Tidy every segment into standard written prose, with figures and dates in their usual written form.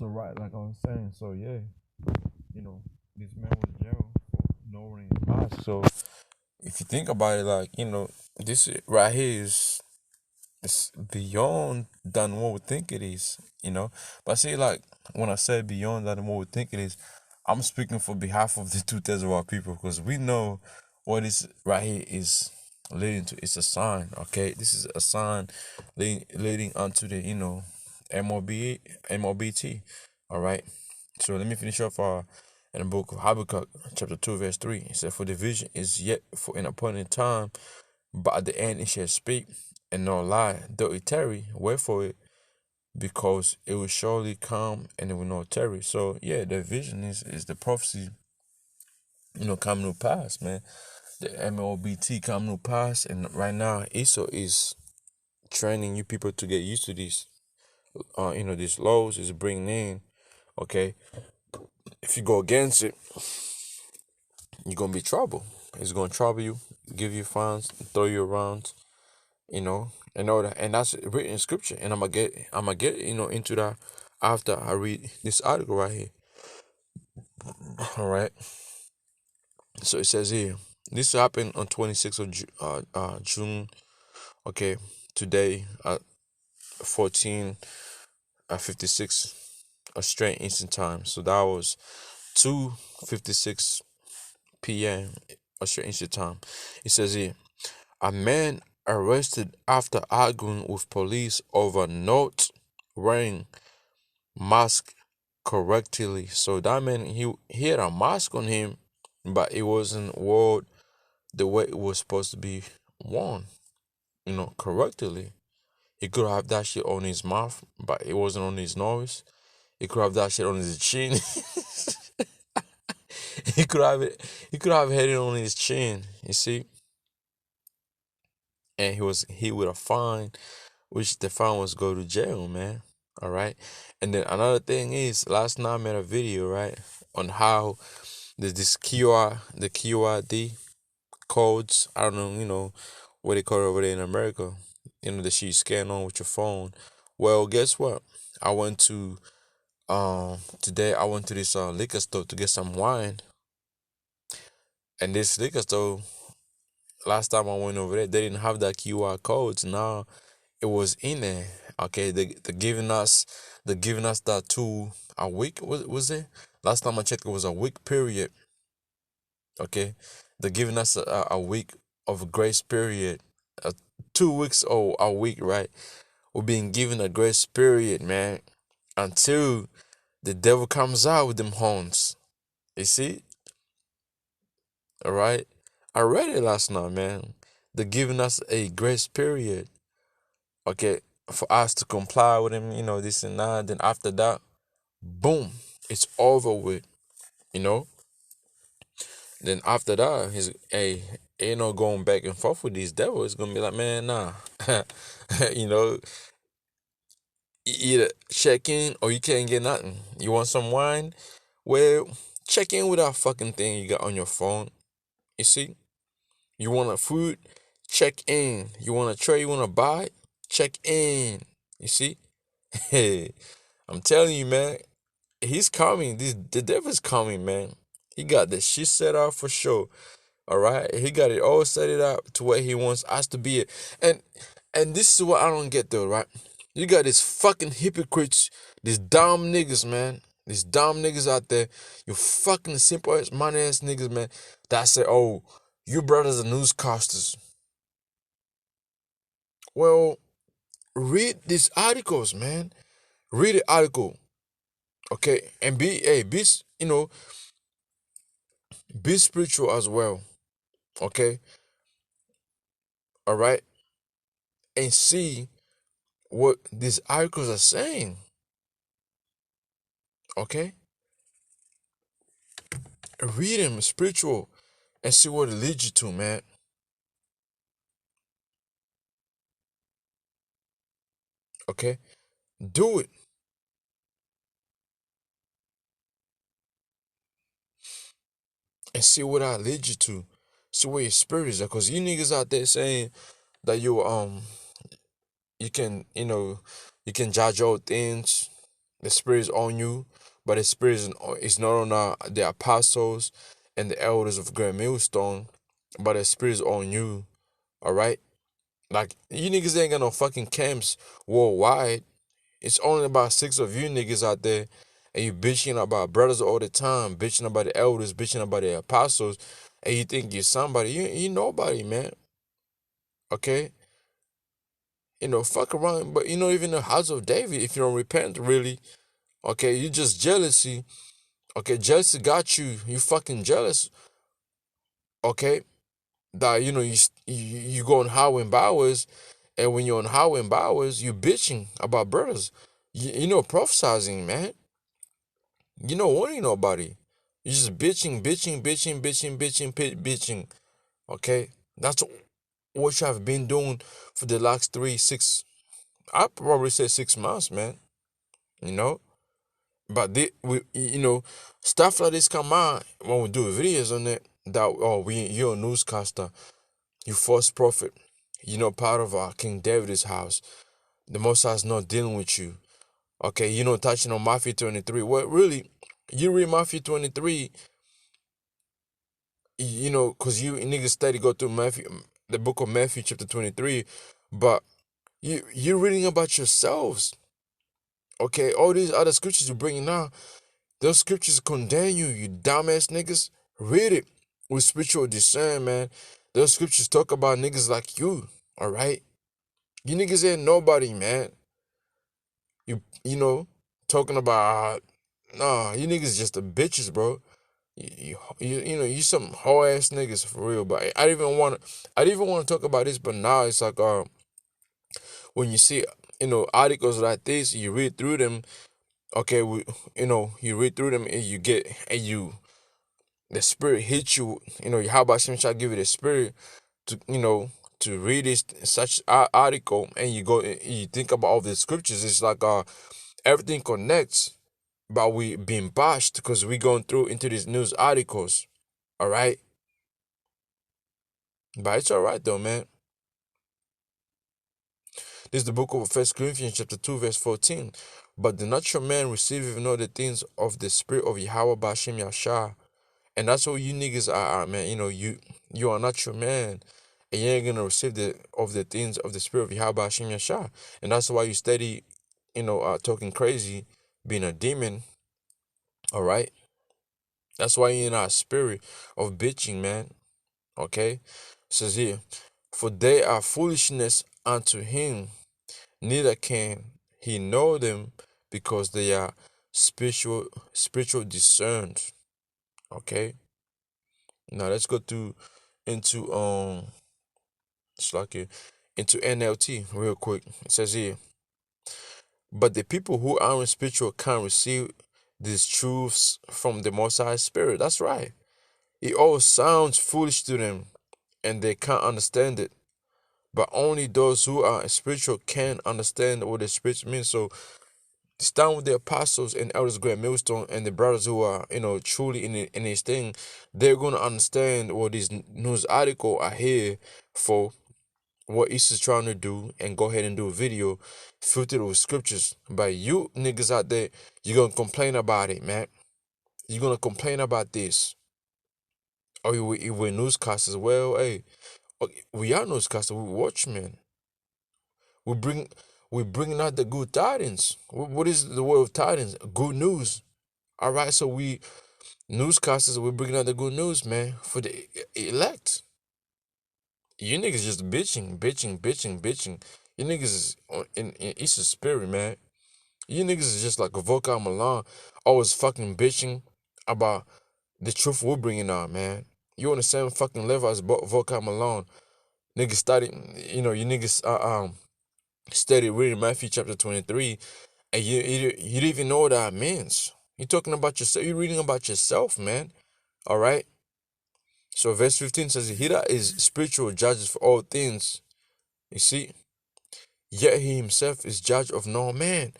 So right, like I was saying, so yeah, this man was jailed for not wearing his mask. So if you think about it, like this right here is it's beyond than what we think it is. But see, like when I say beyond than what we think it is, I'm speaking for behalf of the 2/3 of our people because we know what this right here is leading to. It's a sign, okay? This is a sign leading onto the MOBT. All right. So let me finish off in the book of Habakkuk, chapter 2, verse 3. It said, "For the vision is yet for an appointed time, but at the end it shall speak and not lie, though it tarry, wait for it, because it will surely come and it will not tarry." So yeah, the vision is the prophecy, coming to pass, man. The MOBT coming to pass, and right now Esau is training you people to get used to these these laws is bringing in. Okay, if you go against it, you're gonna be trouble. It's gonna trouble you, give you fines, throw you around, and all that. And that's written in scripture. And I'm gonna get into that after I read this article right here. All right. So it says here, this happened on 26th of June. Okay, today at 14:56 Australian Eastern Time. So that was 2:56 p.m. Australian Eastern Time. It says here, a man arrested after arguing with police over not wearing mask correctly. So that man, he had a mask on him, but it wasn't worn the way it was supposed to be worn, correctly. He could have that shit on his mouth, but it wasn't on his nose. He could have that shit on his chin. he could have it. He could have had it on his chin. You see, and he would have fined, which the fine was go to jail, man. All right, and then another thing is, last night I made a video right on how there's this the QRD codes. I don't know, what they call it over there in America. That you scan on with your phone. Well, guess what? I went to today. I went to this liquor store to get some wine, and this liquor store, last time I went over there, they didn't have that QR codes. Now it was in there. Okay, they giving us that tool a week. Was it? Last time I checked, it was a week period. Okay, they're giving us a week of grace period, 2 weeks or a week, right? We're being given a grace period, man, until the devil comes out with them horns. You see? All right. I read it last night, man. They're giving us a grace period, okay, for us to comply with him, this and that. Then after that, boom, it's over with, you know. Then after that, ain't no going back and forth with these devils. It's gonna be like, man, nah. you know, either check in or you can't get nothing. You want some wine? Well, check in with that fucking thing you got on your phone. You see? You want a food? Check in. You want a tray you wanna buy? Check in. You see? Hey, I'm telling you, man, he's coming. The devil's coming, man. He got the shit set up for sure. All right, he got it all set it up to where he wants us to be. And this is what I don't get though, right? You got these fucking hypocrites, these dumb niggas, man. These dumb niggas out there, you fucking simple ass money ass niggas, man. That say, oh, you brothers are newscasters. Well, read these articles, man. Read the article, okay, and be spiritual as well, okay, all right, and see what these articles are saying. Okay? Read them spiritual and see what it leads you to, man. Okay? Do it. And see what I lead you to. See where your spirit is at. Cause you niggas out there saying that you can, you can judge all things. The Spirit is on you, but the Spirit is not on the apostles and the elders of Grand Millstone, but the Spirit is on you. All right, like you niggas ain't got no fucking camps worldwide. It's only about 6 of you niggas out there, and you bitching about brothers all the time, bitching about the elders, bitching about the apostles, and you think you're somebody. You nobody, man. Okay, fuck around, but even the house of David, if you don't repent, really, okay, you just jealousy. Okay, jealousy got you. You fucking jealous. Okay, that you go on Howard and Bowers, and when you're on Howard and Bowers, you bitching about brothers. Prophesizing, man. You don't wanting nobody. You just bitching, bitching, bitching, bitching, bitching, bitching. Okay, that's what you have been doing for the last 3, 6. I probably say 6 months, man. You know, but stuff like this come out when we do videos on it. That you're a newscaster, you false prophet. Part of King David's house. The Most High is not dealing with you. Okay, touching on Matthew 23. Well, really, you read Matthew 23. Because you niggas steady go through Matthew, the book of Matthew, chapter 23, but you're reading about yourselves. Okay, all these other scriptures you're bringing now, those scriptures condemn you, you dumbass niggas. Read it with spiritual discernment, man. Those scriptures talk about niggas like you, all right? You niggas ain't nobody, man. Talking about, nah, you niggas just the bitches, bro. You some whole ass niggas for real. But I didn't even want to talk about this, but now it's like when you see articles like this, you read through them. Okay, you read through them and the spirit hits you. How about some shall give you the spirit to to read this such article, and you think about all the scriptures. It's like everything connects, but we being bashed because we going through into these news articles. All right, but it's all right though, man. This is the book of 1 Corinthians chapter 2 verse 14. But the natural man receiveth not the things of the spirit of Yahweh Bashem Yashar. And that's what you niggas are, man. You are not your man. And you ain't gonna receive the things of the spirit of Yahweh Bashem Yashar. And that's why you steady, talking crazy, being a demon. All right. That's why you're in our spirit of bitching, man. Okay. It says here, for they are foolishness unto him, neither can he know them, because they are spiritual discerned. Okay. Now let's go into it's like into NLT real quick. It says here, but the people who aren't spiritual can't receive these truths from the Most High Spirit. That's right. It all sounds foolish to them, and they can't understand it. But only those who are spiritual can understand what the Spirit means. So stand with the apostles and elders, Grand Millstone, and the brothers who are, truly in this thing. They're gonna understand what these news article are here for, what Easter's trying to do, and go ahead and do a video filtered with scriptures. But you niggas out there, you're gonna complain about it, man. You're gonna complain about this. Oh, we're newscasters. Well, hey, okay, we are newscasters. We watchmen. We bring we bringing out the good tidings. What is the word of tidings? Good news. All right, so we newscasters, we're bringing out the good news, man, for the elect. You niggas just bitching, bitching, bitching, bitching. You niggas is in Easter spirit, man. You niggas is just like a vocal Milan, always fucking bitching about the truth we're bringing out, man. You on the same fucking level as vocal Milan. Niggas started, you niggas study reading Matthew chapter 23, and you don't even know what that means. You're talking about yourself. You're reading about yourself, man. All right. So verse 15 says, he that is spiritual judges for all things. You see, yet he himself is judge of no man.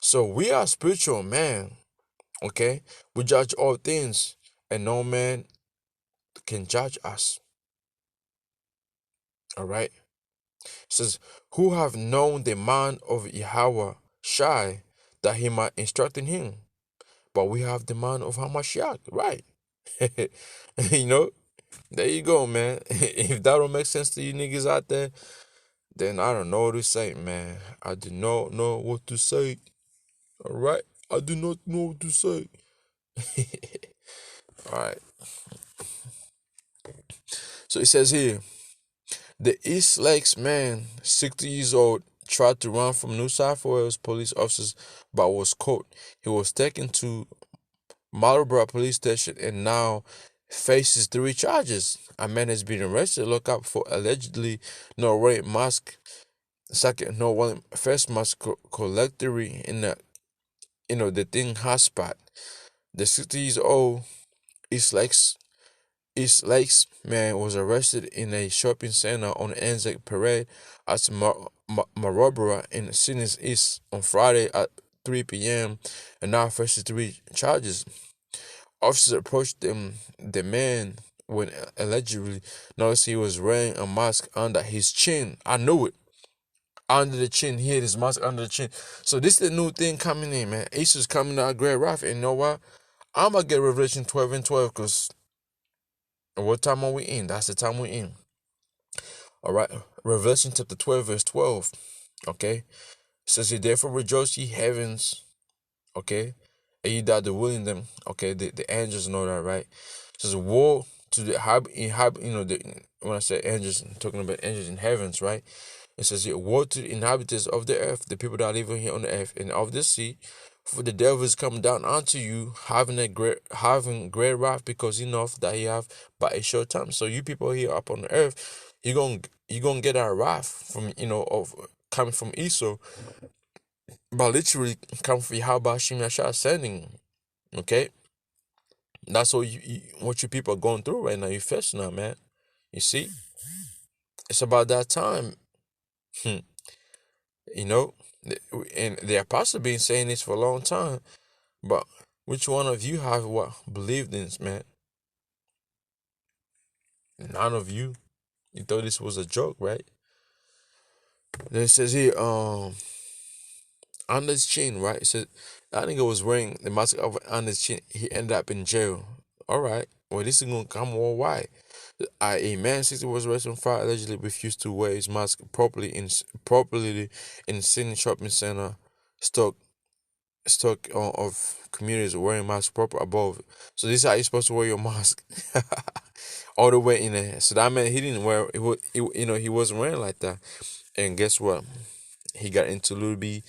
So we are spiritual, man. Okay, we judge all things, and no man can judge us. All right. It says, who have known the mind of Yahweh Shai, that he might instruct in him. But we have the mind of Hamashiach, right? you know, there you go, man. If that don't make sense to you niggas out there, then I don't know what to say, man. I do not know what to say. All right, I do not know what to say. All right. So it says here, the East Lakes man, 60 years old, tried to run from New South Wales police officers but was caught. He was taken to Marlborough police station and now faces 3 charges. A man has been arrested, locked up for allegedly not wearing mask, second not wearing face mask collectively in the the thing hotspot. The 60 years old East Lakes East Lakes man was arrested in a shopping center on Anzac Parade at Marlborough in Sydney's East on Friday at 3 p.m. and now faces 3 charges. Officers approached the man when allegedly noticed he was wearing a mask under his chin. I knew it. Under the chin, he had his mask under the chin. So this is the new thing coming in, man. Easter's coming out great rough. And you know what? I'm gonna get Revelation 12 and 12 because what time are we in? That's the time we're in. All right. Revelation chapter 12, verse 12. Okay. It says, therefore rejoice ye heavens. Okay. And ye that dwell in them. Okay. The angels know that, right? It says, woe to the when I say angels, I'm talking about angels in heavens, right? It says, woe to the inhabitants of the earth, the people that are living here on the earth and of the sea, for the devil is come down unto you, having great wrath, because he knoweth that he have but a short time. So you people here up on the earth, you're gonna get our wrath from of coming from Esau, but literally come from Yahweh Hashem Yashar sending. Okay, that's what you people are going through right now. You facing now, man. You see, it's about that time. Hmm. You know, and the apostle been saying this for a long time. But which one of you have what believed in this, man? None of you. You thought this was a joke, right? Then it says here, on his chin, right? It says that nigga was wearing the mask on his chin. He ended up in jail. All right. Well, this is gonna come worldwide. A man 60 was arrested on Friday allegedly refused to wear his mask properly in Sydney shopping center. Stock of communities wearing masks proper above. So this is how you're supposed to wear your mask. All the way in there. So that meant he didn't wear he wasn't wearing like that. And guess what? He got into a little bit,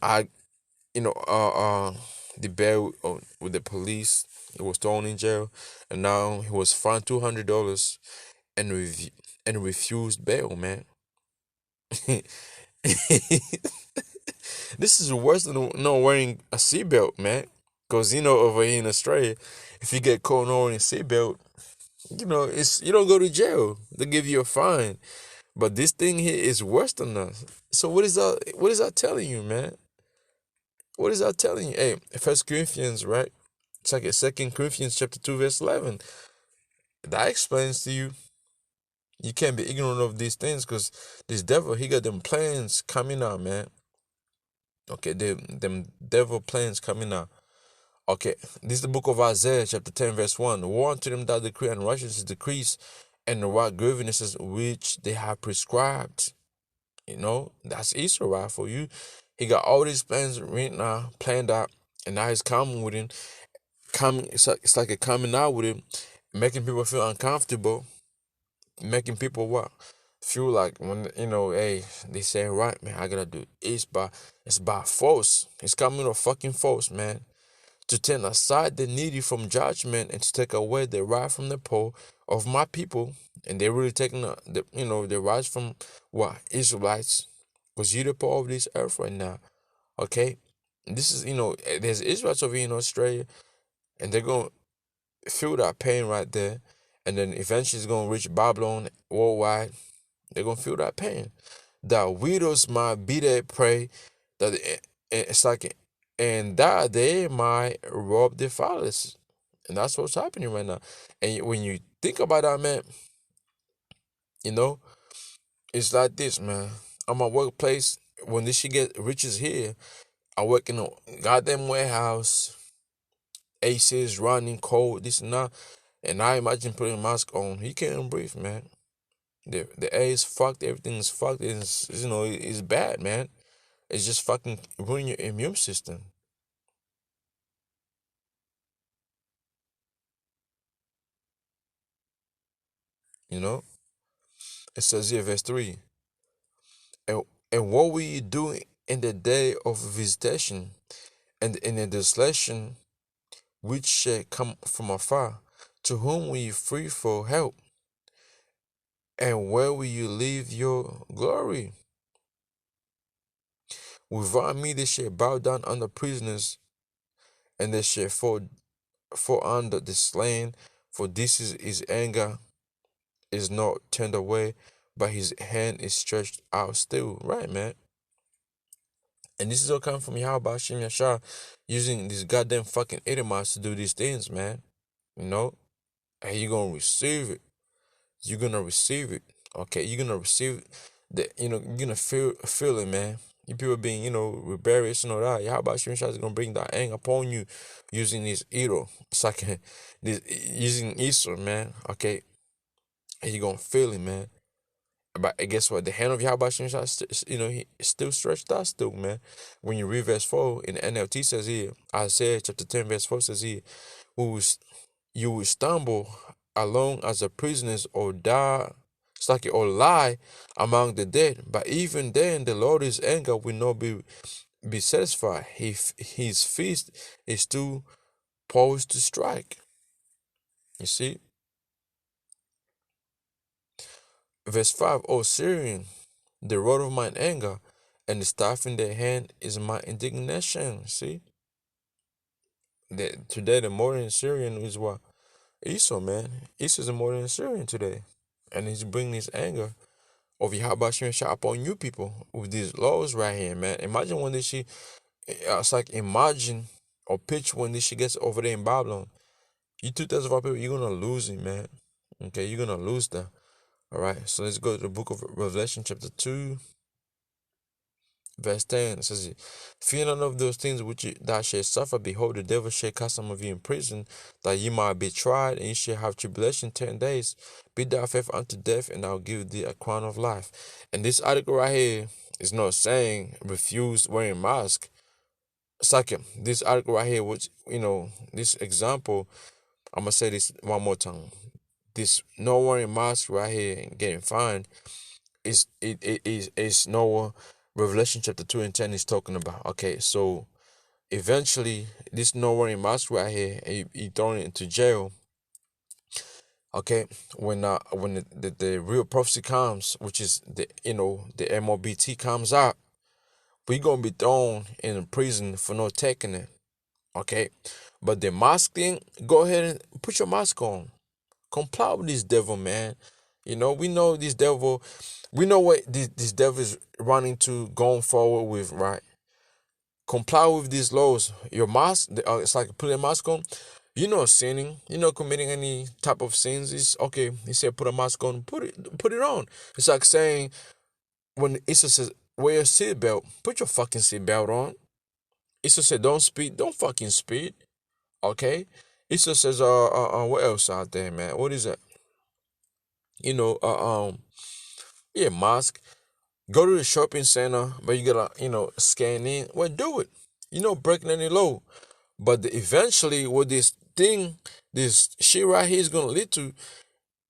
I the bail with the police. He was thrown in jail, and now he was fined $200 and refused bail, man. This is worse than not wearing a seatbelt, man. Cause over here in Australia, if you get caught not wearing a seatbelt, it's you don't go to jail. They give you a fine. But this thing here is worse than that. So what is that telling you, man? What is that telling you? Hey, First Corinthians, right? Check it, Second Corinthians chapter 2, verse 11. That explains to you. You can't be ignorant of these things because this devil, he got them plans coming out, man. Okay, them devil plans coming out. Okay, this is the book of Isaiah, chapter 10, verse 1. Woe unto them that decree and righteousness decrease, and the right grievances which they have prescribed. That's Israel for you. He got all these plans written out, planned out, and now he's coming with him. It's like a coming out with him, making people feel uncomfortable, making people what? Feel like when hey, they say right, man, I gotta do it. It's by force. It's coming with fucking force, man. To turn aside the needy from judgment and to take away the right from the poor of my people. And they're really taking the rights from what? Israelites. Because you're the poor of this earth right now. Okay? This is, there's Israelites over here in Australia, and they're going to feel that pain right there. And then eventually it's going to reach Babylon worldwide. They're going to feel that pain. That widows might be their prey. That it's like, and that they might rob their fathers. And that's what's happening right now. And when you think about that, man, it's like this, man. On my workplace, when this shit get riches here, I work in a goddamn warehouse. AC is running cold, this and that. And I imagine putting a mask on. You can't breathe, man. The air is fucked. Everything is fucked. It's bad, man. It's just fucking ruining your immune system. You know. It says here, verse 3. And and what will you do in the day of visitation, and in the desolation which shall come from afar? To whom will you flee for help? And where will you leave your glory? Without me they shall bow down under prisoners, and they shall fall under the slain, for this is his anger is not turned away, but his hand is stretched out still. Right, man. And this is all coming from Yahweh Hashem Yashar using these goddamn fucking Edomites to do these things, man. You know? And you're gonna receive it. You're gonna receive it. Okay, you're gonna receive the you're gonna feel it, man. You people being, rebellious and all that. Yahweh Hashem Yashar is gonna bring that anger upon you using this Edo. It's like this using Esau, man. Okay. And you're gonna feel it, man. But guess what? The hand of Yahweh Shem Shai, he is still stretched out still, man. When you read verse 4 in the NLT says here, Isaiah chapter 10, verse 4 says here, who is, you will stumble along as a prisoners or die, it's like or lie among the dead. But even then, the Lord's anger will not be satisfied. His fist is still poised to strike. You see? Verse 5, O Syrian, the rod of mine anger, and the staff in their hand is my indignation. See? Today, the modern Syrian is what? Esau, man. Esau is a modern Syrian today. And he's bringing his anger of Yahweh Shem Shah upon you people with these laws right here, man. Imagine when this shit, it's like imagine or picture when this shit gets over there in Babylon. You 2,000 of our people, you're going to lose it, man. Okay, you're going to lose that. All right, so let's go to the book of Revelation, chapter 2. Verse 10 says, fear none of those things which thou shalt suffer. Behold, the devil shall cast some of you in prison, that ye might be tried, and ye shall have tribulation 10 days. Be thou faithful unto death, and I'll give thee a crown of life. And this article right here is not saying refuse wearing mask. Second, this article right here, which, this example, I'm going to say this one more time. This no wearing mask right here and getting fined is Noah. Revelation chapter 2 and 10 is talking about. Okay, so eventually this no wearing mask right here, he thrown into jail. Okay, when the real prophecy comes, which is the MOBT comes out, we gonna be thrown in prison for not taking it. Okay, but the mask thing, go ahead and put your mask on. Comply with this devil, man. We know this devil. We know what this devil is running to going forward with, right? Comply with these laws. Your mask, it's like putting a mask on. You're not sinning. You're not committing any type of sins. It's okay. He said, put a mask on. Put it on. It's like saying when Issa says, wear your seatbelt. Put your fucking seatbelt on. Issa said, don't speed. Don't fucking speed. Okay. Issa says, what else out there, man? What is it? Yeah, mask. Go to the shopping center, but you gotta, scan in. Well, do it. You're not breaking any law. But eventually, what this shit right here is gonna lead to,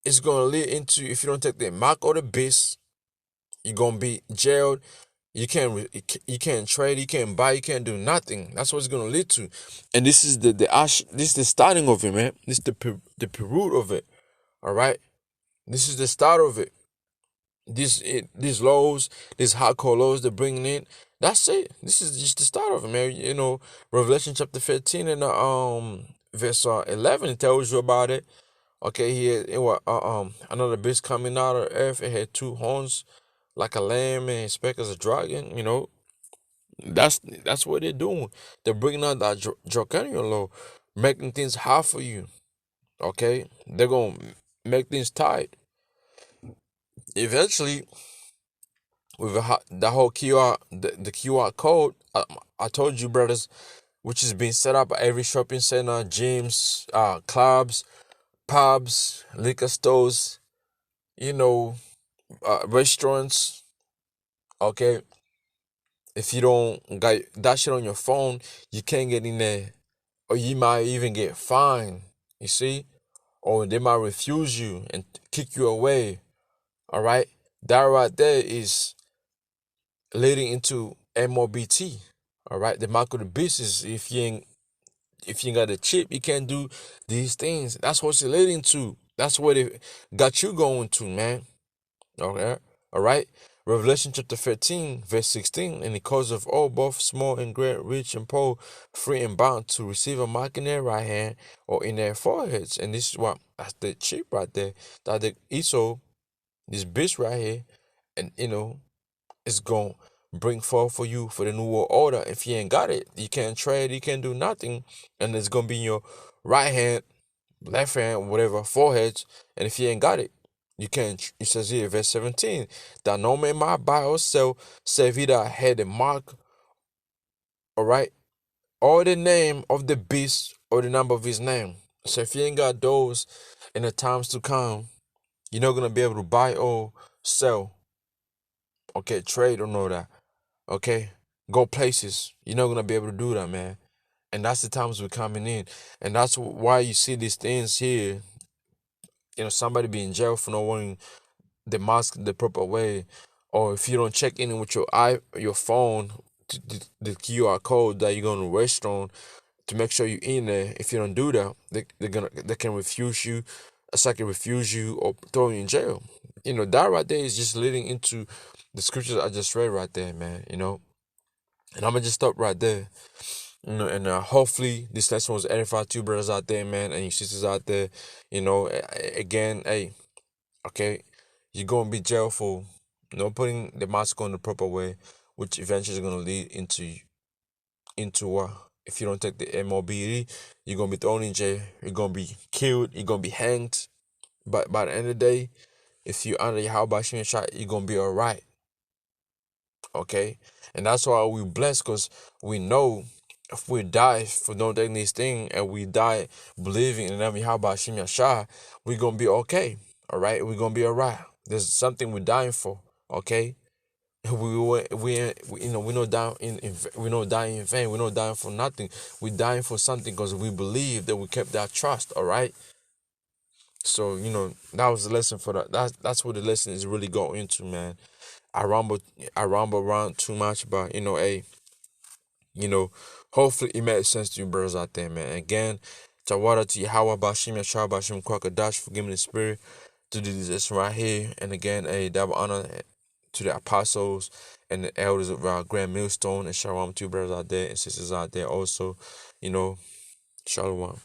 is gonna lead into, if you don't take the mark or the base, you're gonna be jailed. You can't trade, you can't buy, you can't do nothing. That's what it's gonna lead to. And this is this is the starting of it, man. This is the root of it. All right. This is the start of it. These laws, these hardcore laws they're bringing in. That's it. This is just the start of it, man. Revelation chapter 15 and verse 11 tells you about it. Okay, here it was another beast coming out of earth. It had two horns like a lamb and his speck as a dragon. That's what they're doing. They're bringing out that draconian law, making things hard for you. Okay, they're gonna make things tight. Eventually, with the whole the QR code. I told you, brothers, which is being set up at every shopping center, gyms, clubs, pubs, liquor stores, you know, restaurants. Okay, if you don't got that shit on your phone, you can't get in there, or you might even get fined. You see, or they might refuse you and kick you away. All right, that right there is leading into MOBT. All right, the mark of the beast is if you ain't got a chip, you can't do these things. That's what it's leading to. That's what it got you going to, man. Okay, all right. Revelation chapter 13, verse 16, and it calls of all, both small and great, rich and poor, free and bound, to receive a mark in their right hand or in their foreheads. And this is what that's the chip right there. That the Esau, this bitch right here, and it's gonna bring forth for you for the new world order. If you ain't got it, you can't trade, you can't do nothing, and it's gonna be in your right hand, left hand, whatever, foreheads. And if you ain't got it, you can't. It says here, verse 17, that no man might buy or sell, save he that had a mark, all right, or the name of the beast or the number of his name. So if you ain't got those in the times to come, you're not gonna be able to buy or sell, okay, trade or know that. Okay, go places. You're not gonna be able to do that, man. And that's the times we're coming in, and that's why you see these things here. Somebody be in jail for not wearing the mask the proper way, or if you don't check in with your phone, the QR code that you're going to restaurant to make sure you're in there. If you don't do that, they can refuse you, a second refuse you or throw you in jail. That right there is just leading into the scriptures I just read right there, man. And I'm gonna just stop right there. And hopefully this lesson was edified to you brothers out there, man, and your sisters out there. Again, hey, okay, you're gonna be jailed for putting the mask on the proper way, which eventually is gonna lead into what? If you don't take the MOBD, you're gonna be thrown in jail. You're gonna be killed. You're gonna be hanged. But by the end of the day, if you under Yahweh Shimon shot, you're gonna be alright. Okay, and that's why we blessed, because we know if we die for not taking this thing and we die believing in them Yahweh Shimon shot, we're gonna be okay. All right, we're gonna be alright. There's something we're dying for. Okay. We not dying we not dying in vain. We're not dying for nothing. We're dying for something because we believe that we kept that trust. All right. So that was the lesson for that. That's what the lesson is really going into, man. I rumble around too much, but hey, you know, hopefully it made sense to you brothers out there, man. Again, Tawada to Yahweh Bashim Yashar Bashim Kwakadash for giving the spirit to do this right here. And again, a double honor to the apostles and the elders of our Grand Millstone, and shalom to you brothers out there and sisters out there also. Shalom.